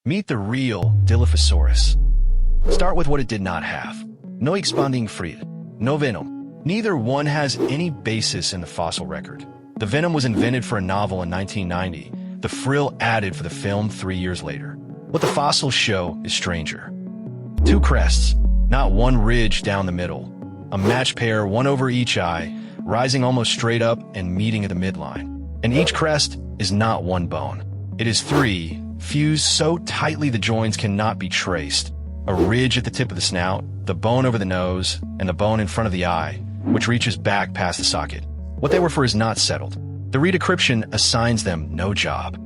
Meet the real Dilophosaurus. Start with what it did not have. No expanding frill. No venom. Neither one has any basis in the fossil record. The venom was invented for a novel in 1990. The frill added for the film 3 years later. What the fossils show is stranger. Two crests, not one ridge down the middle. A matched pair, one over each eye, rising almost straight up and meeting at the midline. And each crest is not one bone. It is three, fused so tightly the joints cannot be traced. A ridge at the tip of the snout, the bone over the nose, and the bone in front of the eye, which reaches back past the socket. What they were for is not settled. The redescription assigns them no job.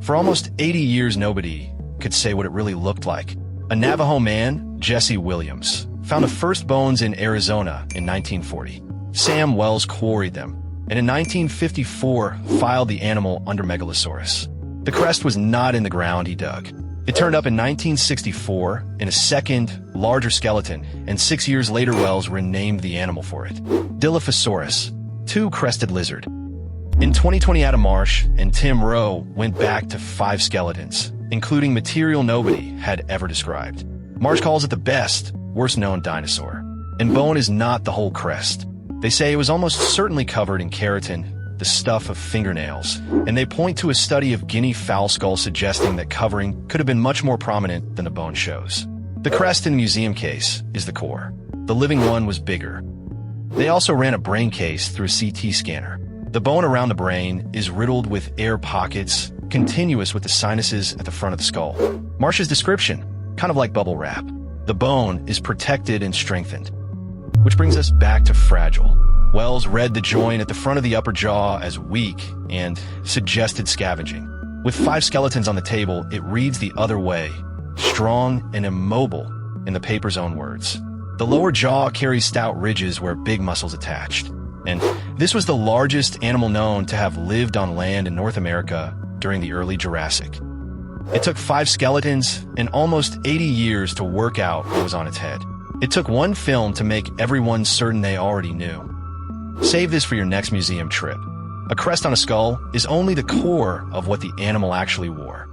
For almost 80 years, nobody could say what it really looked like. A Navajo man, Jesse Williams, found the first bones in Arizona in 1940. Sam Wells quarried them, and in 1954 filed the animal under Megalosaurus. The crest was not in the ground he dug. It turned up in 1964 in a second, larger skeleton, and 6 years later Wells renamed the animal for it. Dilophosaurus, two-crested lizard. In 2020, Adam Marsh and Tim Rowe went back to 5 skeletons, including material nobody had ever described. Marsh calls it the best, worst-known dinosaur. And bone is not the whole crest. They say it was almost certainly covered in keratin, the stuff of fingernails, and they point to a study of guinea fowl skulls suggesting that covering could have been much more prominent than the bone shows. The crest in the museum case is the core. The living one was bigger. They also ran a brain case through a CT scanner. The bone around the brain is riddled with air pockets, continuous with the sinuses at the front of the skull. Marsh's description, kind of like bubble wrap. The bone is protected and strengthened. Which brings us back to fragile. Wells read the joint at the front of the upper jaw as weak and suggested scavenging. With 5 skeletons on the table, it reads the other way, strong and immobile, in the paper's own words. The lower jaw carries stout ridges where big muscles attached. And this was the largest animal known to have lived on land in North America during the early Jurassic. It took 5 skeletons and almost 80 years to work out what was on its head. It took one film to make everyone certain they already knew. Save this for your next museum trip. A crest on a skull is only the core of what the animal actually wore.